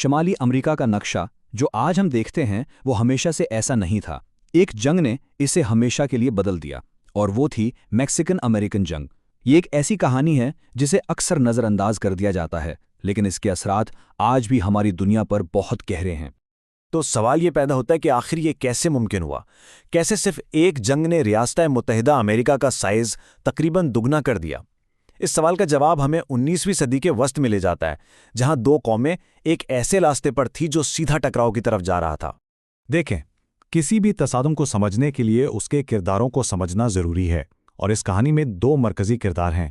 شمالی امریکہ کا نقشہ جو آج ہم دیکھتے ہیں وہ ہمیشہ سے ایسا نہیں تھا۔ ایک جنگ نے اسے ہمیشہ کے لیے بدل دیا، اور وہ تھی میکسیکن امریکن جنگ۔ یہ ایک ایسی کہانی ہے جسے اکثر نظر انداز کر دیا جاتا ہے، لیکن اس کے اثرات آج بھی ہماری دنیا پر بہت گہرے ہیں۔ تو سوال یہ پیدا ہوتا ہے کہ آخر یہ کیسے ممکن ہوا؟ کیسے صرف ایک جنگ نے ریاستہ متحدہ امریکہ کا سائز تقریباً دگنا کر دیا؟ اس سوال کا جواب ہمیں 19ویں صدی کے وسط میں لے جاتا ہے، جہاں دو قومیں ایک ایسے راستے پر تھی جو سیدھا ٹکراؤ کی طرف جا رہا تھا۔ دیکھیں، کسی بھی تصادم کو سمجھنے کے لیے اس کے کرداروں کو سمجھنا ضروری ہے، اور اس کہانی میں دو مرکزی کردار ہیں۔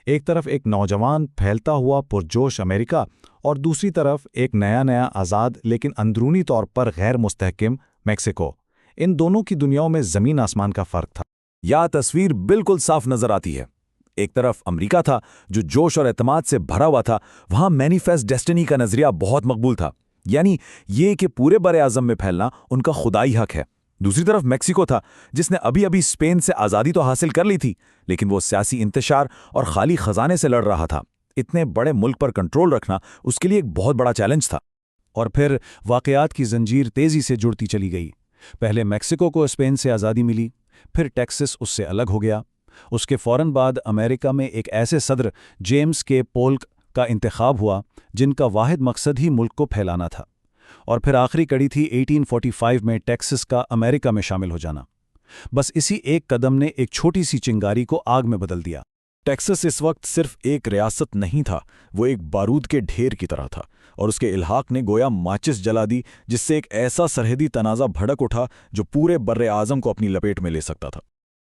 ایک طرف ایک نوجوان پھیلتا ہوا پرجوش امریکہ، اور دوسری طرف ایک نیا آزاد لیکن اندرونی طور پر غیر مستحکم میکسیکو۔ ان دونوں کی دنیاؤں میں زمین آسمان کا فرق تھا۔ یہ تصویر بالکل صاف نظر آتی ہے۔ ایک طرف امریکہ تھا جو جوش اور اعتماد سے بھرا ہوا تھا، وہاں مینیفیسٹ ڈیسٹنی کا نظریہ بہت مقبول تھا، یعنی یہ کہ پورے بر اعظم میں پھیلنا ان کا خدائی حق ہے۔ دوسری طرف میکسیکو تھا جس نے ابھی اسپین سے آزادی تو حاصل کر لی تھی، لیکن وہ سیاسی انتشار اور خالی خزانے سے لڑ رہا تھا۔ اتنے بڑے ملک پر کنٹرول رکھنا اس کے لیے ایک بہت بڑا چیلنج تھا۔ اور پھر واقعات کی زنجیر تیزی سے جڑتی چلی گئی۔ پہلے میکسیکو کو اسپین سے آزادی ملی، پھر ٹیکسس اس سے الگ ہو گیا۔ اس کے فوراً بعد امریکہ میں ایک ایسے صدر جیمز کے پولک کا انتخاب ہوا جن کا واحد مقصد ہی ملک کو پھیلانا تھا۔ اور پھر آخری کڑی تھی 1845 میں ٹیکسس کا امریکہ میں شامل ہو جانا۔ بس اسی ایک قدم نے ایک چھوٹی سی چنگاری کو آگ میں بدل دیا۔ ٹیکسس اس وقت صرف ایک ریاست نہیں تھا، وہ ایک بارود کے ڈھیر کی طرح تھا، اور اس کے الحاق نے گویا ماچس جلا دی، جس سے ایک ایسا سرحدی تنازع بھڑک اٹھا جو پورے بر اعظم کو اپنی لپیٹ میں لے سکتا تھا۔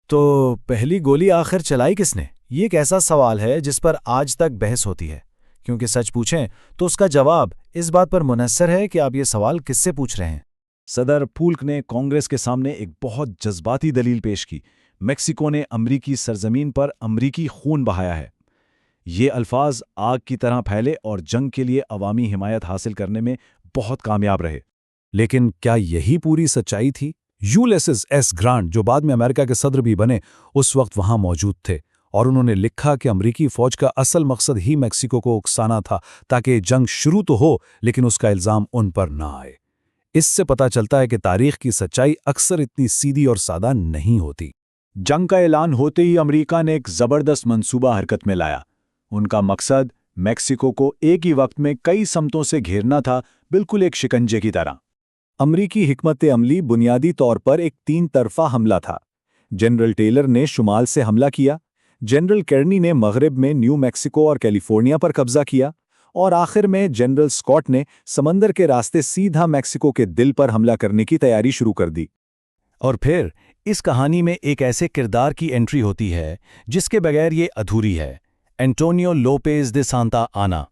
تو پہلی گولی آخر چلائی کس نے؟ یہ ایک ایسا سوال ہے جس پر آج تک بحث ہوتی ہے، کیونکہ سچ پوچھیں تو اس کا جواب اس بات پر منحصر ہے کہ آپ یہ سوال کس سے پوچھ رہے ہیں۔ صدر پولک نے کانگریس کے سامنے ایک بہت جذباتی دلیل پیش کی۔ میکسیکو نے امریکی سرزمین پر امریکی خون بہایا ہے۔ یہ الفاظ آگ کی طرح پھیلے اور جنگ کے لیے عوامی حمایت حاصل کرنے میں بہت کامیاب رہے۔ لیکن کیا یہی پوری سچائی تھی؟ یولیسز ایس گرانٹ، جو بعد میں امریکہ کے صدر بھی بنے، اس وقت وہاں موجود تھے، اور انہوں نے لکھا کہ امریکی فوج کا اصل مقصد ہی میکسیکو کو اکسانا تھا تاکہ جنگ شروع تو ہو لیکن اس کا الزام ان پر نہ آئے۔ اس سے پتہ چلتا ہے کہ تاریخ کی سچائی اکثر اتنی سیدھی اور سادہ نہیں ہوتی۔ جنگ کا اعلان ہوتے ہی امریکہ نے ایک زبردست منصوبہ حرکت میں لایا۔ ان کا مقصد میکسیکو کو ایک ہی وقت میں کئی سمتوں سے گھیرنا تھا، بالکل ایک شکنجے کی طرح۔ امریکی حکمت عملی بنیادی طور پر ایک 3 طرفہ حملہ تھا۔ جنرل ٹیلر نے شمال سے حملہ کیا، جنرل کیرنی نے مغرب میں نیو میکسیکو اور کیلیفورنیا پر قبضہ کیا، اور آخر میں جنرل اسکاٹ نے سمندر کے راستے سیدھا میکسیکو کے دل پر حملہ کرنے کی تیاری شروع کر دی۔ اور پھر اس کہانی میں ایک ایسے کردار کی انٹری ہوتی ہے جس کے بغیر یہ ادھوری ہے: اینٹونیو لوپیز دے سانتا آنا۔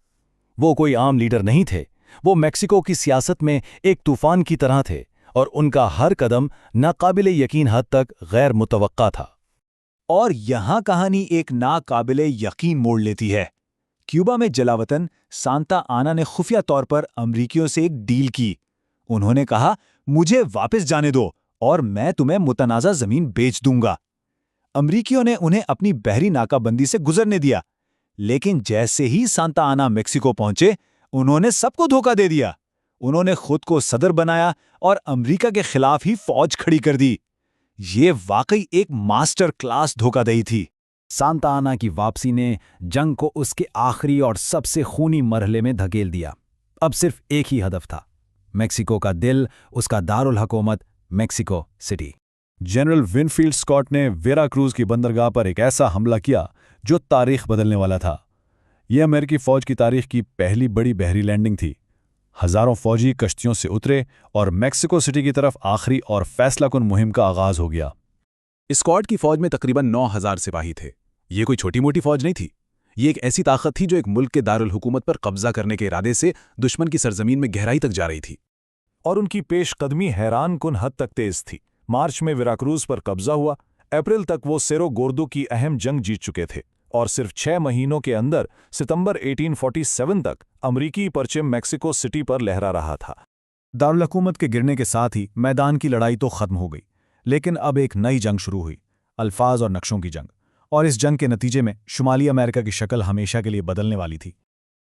وہ کوئی عام لیڈر نہیں تھے، وہ میکسیکو کی سیاست میں ایک طوفان کی طرح تھے، اور ان کا ہر قدم ناقابل یقین حد تک غیر متوقع تھا۔ اور یہاں کہانی ایک ناقابل یقین موڑ لیتی ہے۔ کیوبا میں جلاوطن سانتا آنا نے خفیہ طور پر امریکیوں سے ایک ڈیل کی۔ انہوں نے کہا، مجھے واپس جانے دو اور میں تمہیں متنازع زمین بیچ دوں گا۔ امریکیوں نے انہیں اپنی بحری ناکہ بندی سے گزرنے دیا، لیکن جیسے ہی سانتا آنا میکسیکو پہنچے، انہوں نے سب کو دھوکہ دے دیا۔ انہوں نے خود کو صدر بنایا اور امریکہ کے خلاف ہی فوج کھڑی کر دی۔ یہ واقعی ایک ماسٹر کلاس دھوکہ دہی تھی۔ سانتا آنا کی واپسی نے جنگ کو اس کے آخری اور سب سے خونی مرحلے میں دھکیل دیا۔ اب صرف ایک ہی ہدف تھا: میکسیکو کا دل، اس کا دارالحکومت Mexico city. General Winfield Scott نے ویرا کروز کی بندرگاہ پر ایک ایسا حملہ کیا جو تاریخ بدلنے والا تھا۔ یہ امریکی فوج کی تاریخ کی پہلی بڑی بحری لینڈنگ تھی۔ ہزاروں فوجی کشتیوں سے اترے اور میکسیکو سٹی کی طرف آخری اور فیصلہ کن مہم کا آغاز ہو گیا۔ اسکاٹ کی فوج میں تقریباً 9,000 سپاہی تھے۔ یہ کوئی چھوٹی موٹی فوج نہیں تھی، یہ ایک ایسی طاقت تھی جو ایک ملک کے دارالحکومت پر قبضہ کرنے کے ارادے سے دشمن کی سرزمین میں گہرائی تک جا رہی تھی۔ اور ان کی پیش قدمی حیران کن حد تک تیز تھی۔ مارچ میں ویراکروز پر قبضہ ہوا، اپریل تک وہ سیرو گوردو کی اہم جنگ جیت چکے تھے، اور صرف 6 مہینوں کے اندر ستمبر 1847 تک امریکی پرچم میکسیکو سٹی پر لہرا رہا تھا۔ دارالحکومت کے گرنے کے ساتھ ہی میدان کی لڑائی تو ختم ہو گئی، لیکن اب ایک نئی جنگ شروع ہوئی، الفاظ اور نقشوں کی جنگ۔ اور اس جنگ کے نتیجے میں شمالی امریکہ کی شکل ہمیشہ کے لیے بدلنے والی تھی۔